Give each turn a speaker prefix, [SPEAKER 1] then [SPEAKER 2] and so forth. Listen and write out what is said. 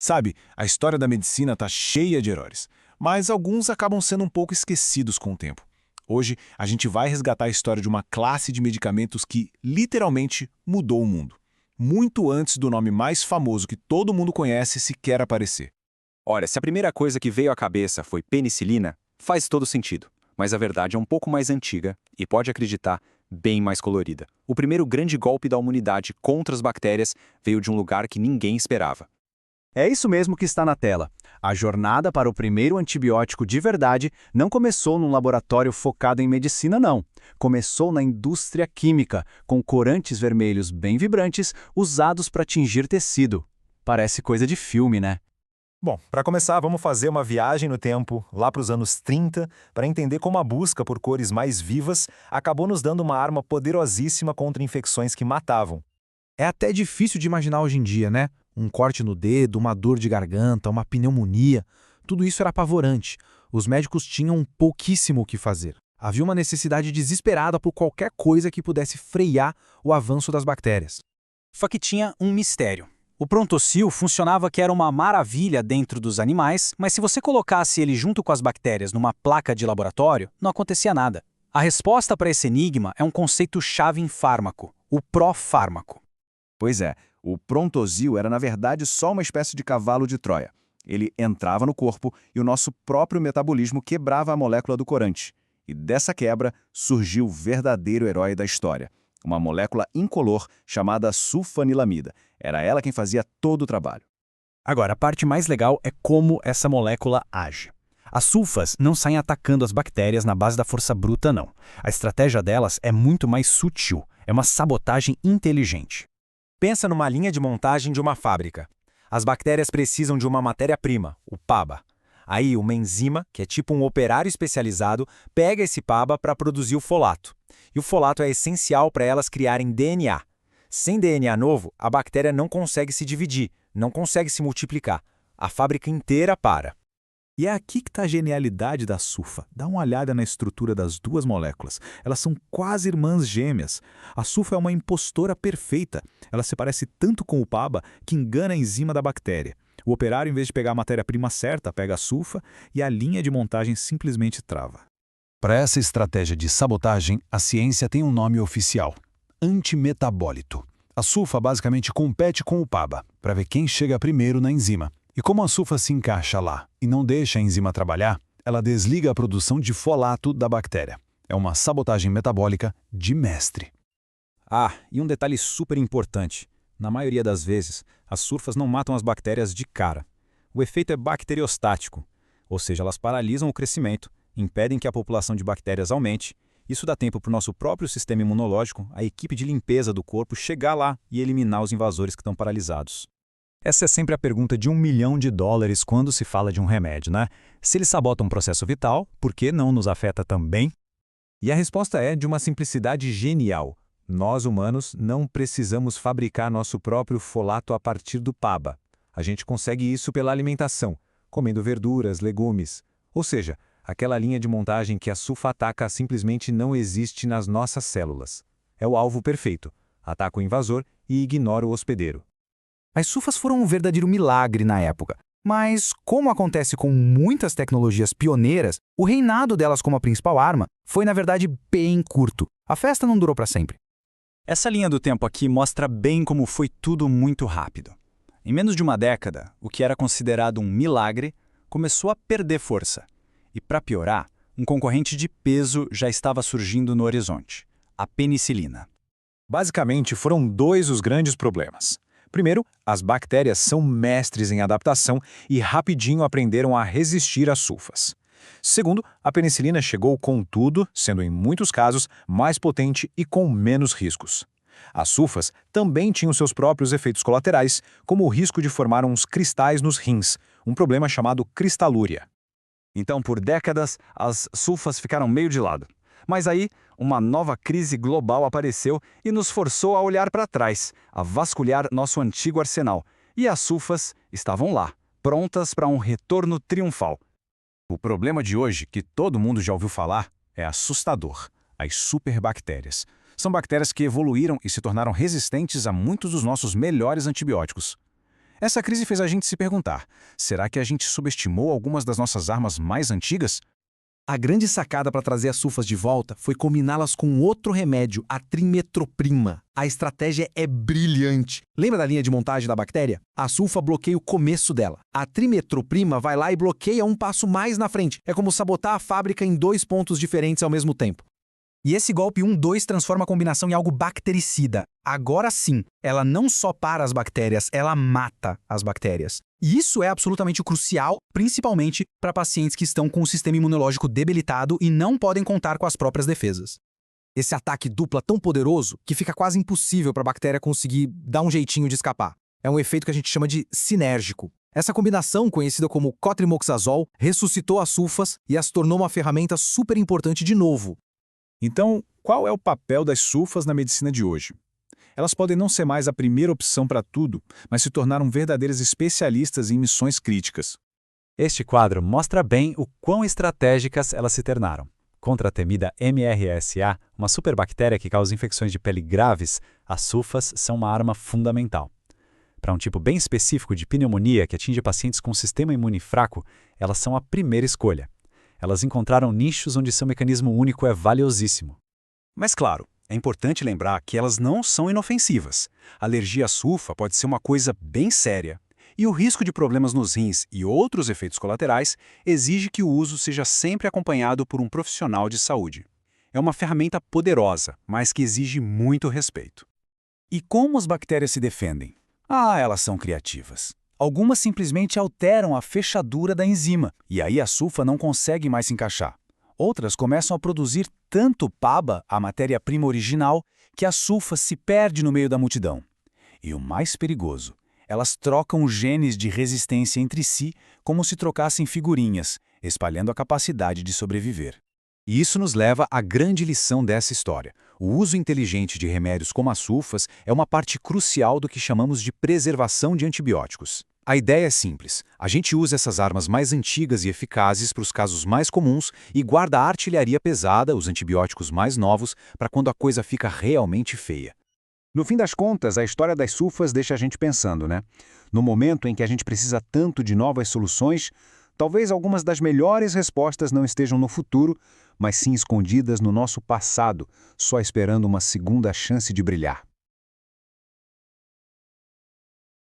[SPEAKER 1] Sabe, a história da medicina está cheia de heróis, mas alguns acabam sendo um pouco esquecidos com o tempo. Hoje, a gente vai resgatar a história de uma classe de medicamentos que literalmente mudou o mundo. Muito antes do nome mais famoso que todo mundo conhece sequer aparecer.
[SPEAKER 2] Olha, se a primeira coisa que veio à cabeça foi penicilina, faz todo sentido. Mas a verdade é um pouco mais antiga e, pode acreditar, bem mais colorida. O primeiro grande golpe da humanidade contra as bactérias veio de um lugar que ninguém esperava.
[SPEAKER 3] É isso mesmo que está na tela. A jornada para o primeiro antibiótico de verdade não começou num laboratório focado em medicina, não. Começou na indústria química, com corantes vermelhos bem vibrantes usados para tingir tecido. Parece coisa de filme, né?
[SPEAKER 4] Bom, para começar, vamos fazer uma viagem no tempo, lá para os anos 30, para entender como a busca por cores mais vivas acabou nos dando uma arma poderosíssima contra infecções que matavam.
[SPEAKER 5] É até difícil de imaginar hoje em dia, né? Um corte no dedo, uma dor de garganta, uma pneumonia. Tudo isso era apavorante. Os médicos tinham pouquíssimo o que fazer. Havia uma necessidade desesperada por qualquer coisa que pudesse frear o avanço das bactérias.
[SPEAKER 6] Só que tinha um mistério. O Prontosil funcionava que era uma maravilha dentro dos animais, mas se você colocasse ele junto com as bactérias numa placa de laboratório, não acontecia nada. A resposta para esse enigma é um conceito-chave em fármaco, o profármaco.
[SPEAKER 2] Pois é, o Prontosil era na verdade só uma espécie de cavalo de Troia. Ele entrava no corpo e o nosso próprio metabolismo quebrava a molécula do corante. E dessa quebra surgiu o verdadeiro herói da história. Uma molécula incolor chamada sulfanilamida. Era ela quem fazia todo o trabalho.
[SPEAKER 3] Agora, a parte mais legal é como essa molécula age. As sulfas não saem atacando as bactérias na base da força bruta, não. A estratégia delas é muito mais sutil. É uma sabotagem inteligente.
[SPEAKER 4] Pensa numa linha de montagem de uma fábrica. As bactérias precisam de uma matéria-prima, o PABA. Aí, uma enzima, que é tipo um operário especializado, pega esse PABA para produzir o folato. E o folato é essencial para elas criarem DNA. Sem DNA novo, a bactéria não consegue se dividir, não consegue se multiplicar. A fábrica inteira para.
[SPEAKER 5] E é aqui que está a genialidade da sulfa. Dá uma olhada na estrutura das duas moléculas. Elas são quase irmãs gêmeas. A sulfa é uma impostora perfeita. Ela se parece tanto com o PABA que engana a enzima da bactéria. O operário, em vez de pegar a matéria-prima certa, pega a sulfa e a linha de montagem simplesmente trava.
[SPEAKER 7] Para essa estratégia de sabotagem, a ciência tem um nome oficial: antimetabólito. A sulfa basicamente compete com o PABA para ver quem chega primeiro na enzima. E como a sulfa se encaixa lá e não deixa a enzima trabalhar, ela desliga a produção de folato da bactéria. É uma sabotagem metabólica de mestre.
[SPEAKER 5] Ah, e um detalhe super importante. Na maioria das vezes, as sulfas não matam as bactérias de cara. O efeito é bacteriostático, ou seja, elas paralisam o crescimento, impedem que a população de bactérias aumente. Isso dá tempo para o nosso próprio sistema imunológico, a equipe de limpeza do corpo, chegar lá e eliminar os invasores que estão paralisados. Essa é sempre a pergunta de $1 milhão quando se fala de um remédio, né? Se ele sabota um processo vital, por que não nos afeta também? E a resposta é de uma simplicidade genial. Nós, humanos, não precisamos fabricar nosso próprio folato a partir do PABA. A gente consegue isso pela alimentação, comendo verduras, legumes. Ou seja, aquela linha de montagem que a sulfa ataca simplesmente não existe nas nossas células. É o alvo perfeito. Ataca o invasor e ignora o hospedeiro. As sulfas foram um verdadeiro milagre na época. Mas, como acontece com muitas tecnologias pioneiras, o reinado delas como a principal arma foi, na verdade, bem curto. A festa não durou para sempre.
[SPEAKER 6] Essa linha do tempo aqui mostra bem como foi tudo muito rápido. Em menos de uma década, o que era considerado um milagre começou a perder força. E, para piorar, um concorrente de peso já estava surgindo no horizonte: a penicilina.
[SPEAKER 4] Basicamente, foram dois os grandes problemas. Primeiro, as bactérias são mestres em adaptação e rapidinho aprenderam a resistir às sulfas. Segundo, a penicilina chegou com tudo, sendo em muitos casos mais potente e com menos riscos. As sulfas também tinham seus próprios efeitos colaterais, como o risco de formar uns cristais nos rins, um problema chamado cristalúria.
[SPEAKER 2] Então, por décadas, as sulfas ficaram meio de lado. Mas aí, uma nova crise global apareceu e nos forçou a olhar para trás, a vasculhar nosso antigo arsenal. E as sulfas estavam lá, prontas para um retorno triunfal.
[SPEAKER 1] O problema de hoje, que todo mundo já ouviu falar, é assustador: as superbactérias. São bactérias que evoluíram e se tornaram resistentes a muitos dos nossos melhores antibióticos. Essa crise fez a gente se perguntar, será que a gente subestimou algumas das nossas armas mais antigas?
[SPEAKER 8] A grande sacada para trazer as sulfas de volta foi combiná-las com outro remédio, a trimetroprima. A estratégia é brilhante. Lembra da linha de montagem da bactéria? A sulfa bloqueia o começo dela. A trimetroprima vai lá e bloqueia um passo mais na frente. É como sabotar a fábrica em 2 pontos diferentes ao mesmo tempo.
[SPEAKER 6] E esse golpe 1-2 transforma a combinação em algo bactericida. Agora sim, ela não só para as bactérias, ela mata as bactérias. E isso é absolutamente crucial, principalmente para pacientes que estão com o sistema imunológico debilitado e não podem contar com as próprias defesas.
[SPEAKER 8] Esse ataque dupla tão poderoso que fica quase impossível para a bactéria conseguir dar um jeitinho de escapar. É um efeito que a gente chama de sinérgico. Essa combinação, conhecida como cotrimoxazol, ressuscitou as sulfas e as tornou uma ferramenta super importante de novo.
[SPEAKER 1] Então, qual é o papel das sulfas na medicina de hoje? Elas podem não ser mais a primeira opção para tudo, mas se tornaram verdadeiras especialistas em missões críticas.
[SPEAKER 5] Este quadro mostra bem o quão estratégicas elas se tornaram. Contra a temida MRSA, uma superbactéria que causa infecções de pele graves, as sulfas são uma arma fundamental. Para um tipo bem específico de pneumonia que atinge pacientes com sistema imune fraco, elas são a primeira escolha. Elas encontraram nichos onde seu mecanismo único é valiosíssimo.
[SPEAKER 2] Mas claro, é importante lembrar que elas não são inofensivas. A alergia à sulfa pode ser uma coisa bem séria. E o risco de problemas nos rins e outros efeitos colaterais exige que o uso seja sempre acompanhado por um profissional de saúde. É uma ferramenta poderosa, mas que exige muito respeito. E como as bactérias se defendem? Elas são criativas. Algumas simplesmente alteram a fechadura da enzima, e aí a sulfa não consegue mais se encaixar. Outras começam a produzir tanto PABA, a matéria-prima original, que a sulfa se perde no meio da multidão. E o mais perigoso, elas trocam genes de resistência entre si como se trocassem figurinhas, espalhando a capacidade de sobreviver. E isso nos leva à grande lição dessa história. O uso inteligente de remédios como as sulfas é uma parte crucial do que chamamos de preservação de antibióticos. A ideia é simples. A gente usa essas armas mais antigas e eficazes para os casos mais comuns e guarda a artilharia pesada, os antibióticos mais novos, para quando a coisa fica realmente feia. No fim das contas, a história das sulfas deixa a gente pensando, né? No momento em que a gente precisa tanto de novas soluções, talvez algumas das melhores respostas não estejam no futuro, mas sim escondidas no nosso passado, só esperando uma segunda chance de brilhar.